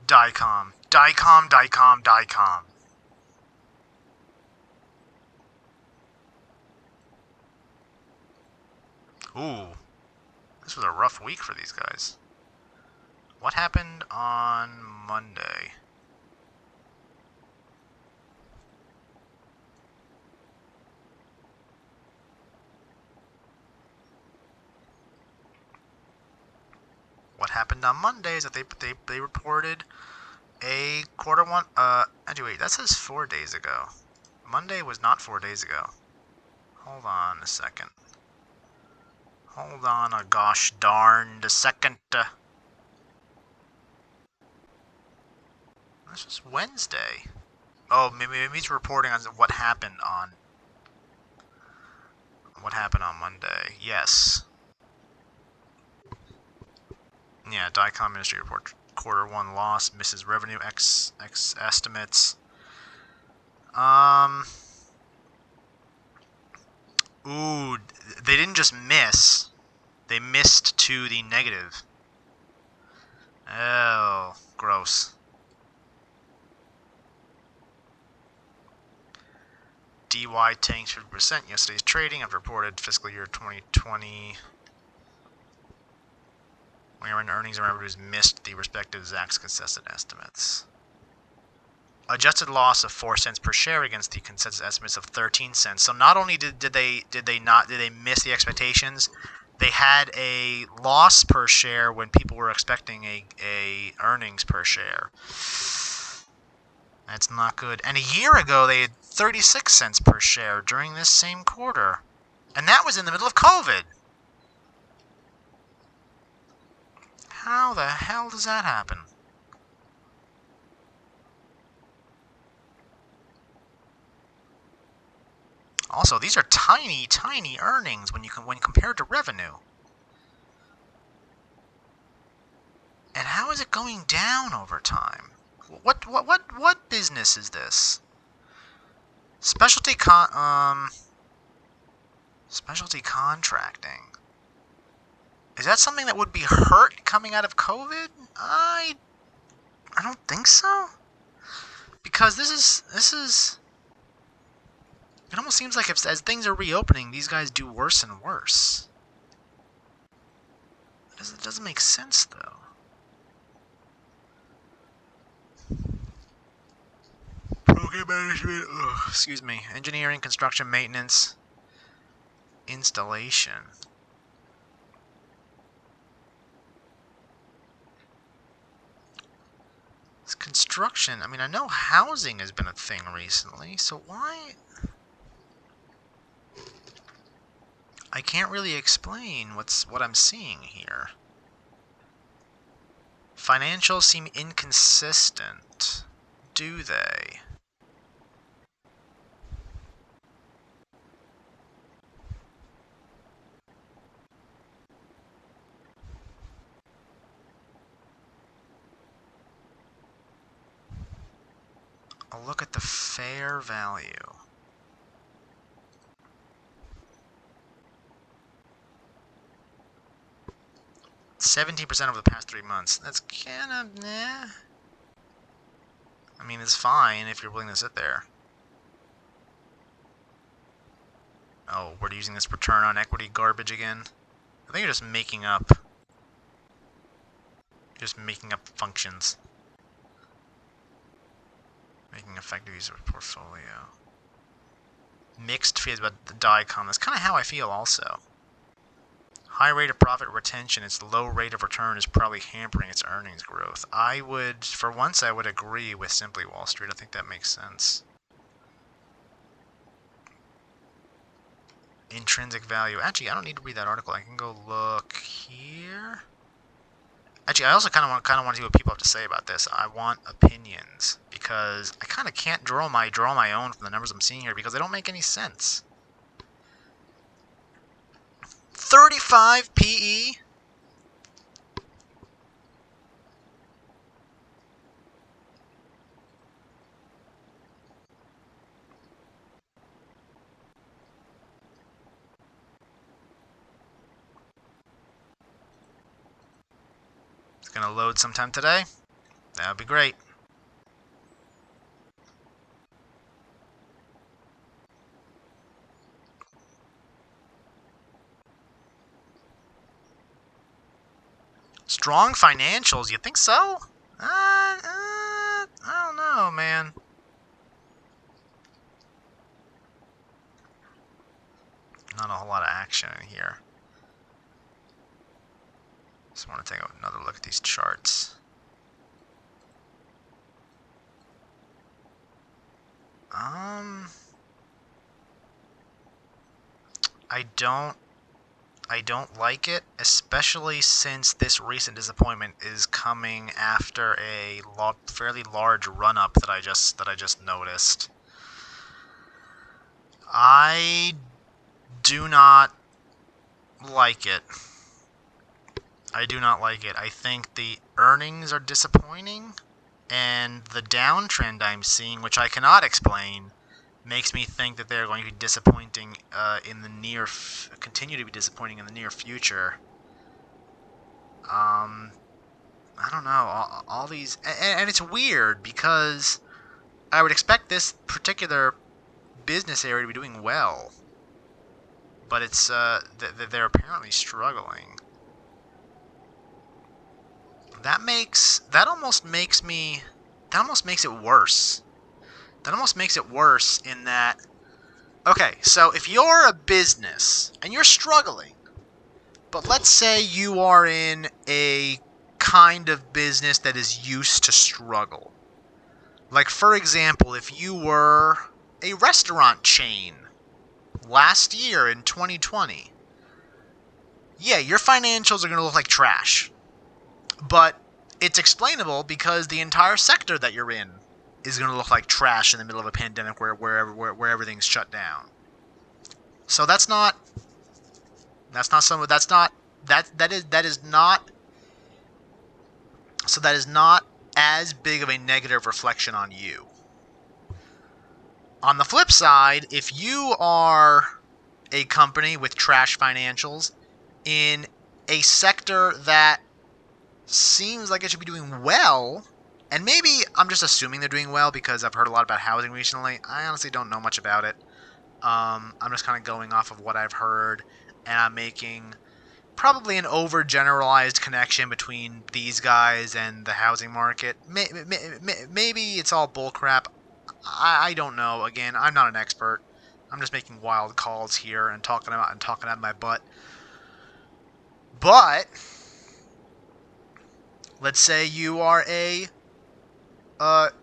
Dycom. Dycom, Dycom, Dycom. Ooh. This was a rough week for these guys. What happened on Monday? What happened on Monday is that they reported a quarter one. Actually, wait, that says 4 days ago. Monday was not 4 days ago. Hold on a second. Hold on a gosh darned a second. This was Wednesday. Oh, maybe it's reporting on what happened on Monday. Yes. Yeah, Dycom Industry Report. Quarter one loss, misses revenue X estimates. Ooh, they didn't just miss. They missed to the negative. Oh, gross. DY tanks 50%. Yesterday's trading after reported fiscal year 2020. Wherein earnings and revenues missed the respective Zacks consensus estimates. Adjusted loss of 4 cents per share against the consensus estimates of 13 cents. So not only did they miss the expectations, they had a loss per share when people were expecting a earnings per share. That's not good. And a year ago they had 36 cents per share during this same quarter. And that was in the middle of COVID. How the hell does that happen? Also, these are tiny, tiny earnings when compared to revenue. And how is it going down over time? What business is this? Specialty contracting. Is that something that would be hurt coming out of COVID? I don't think so. Because this is it almost seems like as things are reopening, these guys do worse and worse. It doesn't make sense, though. Program management, excuse me. Engineering, construction, maintenance, installation. This construction, I mean, I know housing has been a thing recently, so why? I can't really explain what I'm seeing here. Financials seem inconsistent. Do they? I'll look at the fair value. %17% over the past 3 months. That's kind of, nah. I mean, it's fine if you're willing to sit there. Oh, we're using this return on equity garbage again? I think you're just making up. Just making up functions. Making effective use of a portfolio. Mixed feels about the Dycom. That's kind of how I feel also. High rate of profit retention, its low rate of return is probably hampering its earnings growth. For once, I would agree with Simply Wall Street. I think that makes sense. Intrinsic value. Actually, I don't need to read that article. I can go look here. Actually, I also kind of want to see what people have to say about this. I want opinions because I kind of can't draw my own from the numbers I'm seeing here because they don't make any sense. 35 PE. It's gonna load sometime today. That would be great. Strong financials, you think so? I don't know, man. Not a whole lot of action in here. Just want to take another look at these charts. I don't like it, especially since this recent disappointment is coming after a fairly large run-up that I just noticed. I do not like it. I do not like it. I think the earnings are disappointing, and the downtrend I'm seeing, which I cannot explain, makes me think that they're going to be disappointing in the continue to be disappointing in the near future. I don't know. All these, and it's weird because I would expect this particular business area to be doing well, but it's they're apparently struggling. That almost makes it worse. That almost makes it worse in that, okay, so if you're a business and you're struggling, but let's say you are in a kind of business that is used to struggle. Like, for example, if you were a restaurant chain last year in 2020, yeah, your financials are going to look like trash. But it's explainable because the entire sector that you're in is going to look like trash in the middle of a pandemic where everything's shut down. So that is not as big of a negative reflection on you. On the flip side, if you are a company with trash financials in a sector that seems like it should be doing well, and maybe I'm just assuming they're doing well because I've heard a lot about housing recently. I honestly don't know much about it. I'm just kind of going off of what I've heard, and I'm making probably an overgeneralized connection between these guys and the housing market. Maybe it's all bullcrap. I don't know. Again, I'm not an expert. I'm just making wild calls here and talking out my butt. But let's say you are a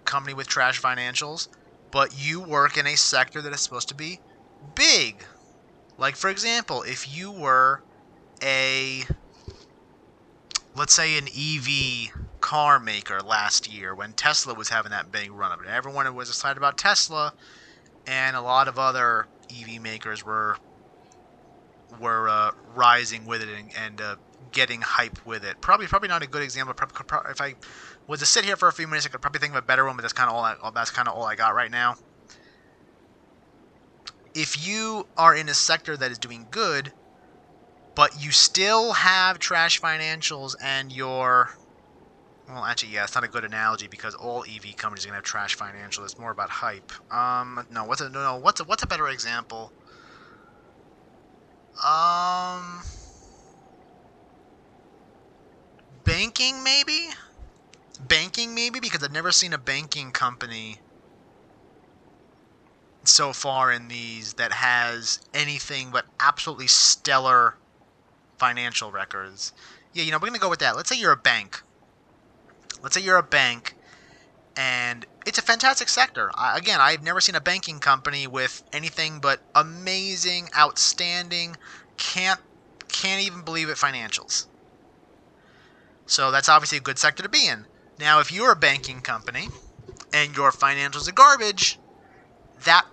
company with trash financials, but you work in a sector that is supposed to be big. Like, for example, if you were let's say an EV car maker last year when Tesla was having that big run-up, and everyone was excited about Tesla, and a lot of other EV makers were rising with it and getting hype with it. Probably not a good example. If I was to sit here for a few minutes, I could probably think of a better one, but that's kind of all I got right now. If you are in a sector that is doing good, but you still have trash financials and well, actually, yeah, it's not a good analogy because all EV companies are gonna have trash financials. It's more about hype. No, what's a better example? Banking maybe? Because I've never seen a banking company so far in these that has anything but absolutely stellar financial records. Yeah, we're going to go with that. Let's say you're a bank. And it's a fantastic sector. Again, I've never seen a banking company with anything but amazing, outstanding, can't even believe it financials. So that's obviously a good sector to be in. Now, if you're a banking company and your financials are garbage, that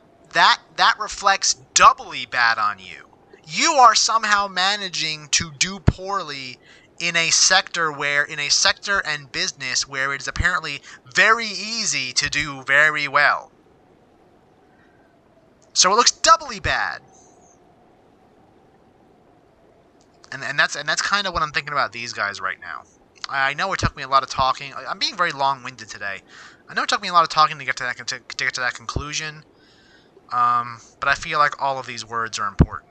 reflects doubly bad on you. You are somehow managing to do poorly in a sector and business where it is apparently very easy to do very well. So it looks doubly bad. And that's kind of what I'm thinking about these guys right now. I know it took me a lot of talking. I'm being very long-winded today. I know it took me a lot of talking to get to that conclusion. But I feel like all of these words are important.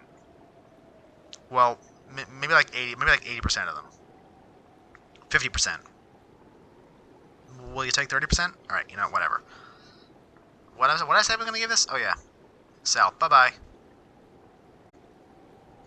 Well, maybe like 80% of them. 50%. Will you take 30%? All right, whatever. What did I say I'm gonna give this? Oh yeah, sell. Bye bye.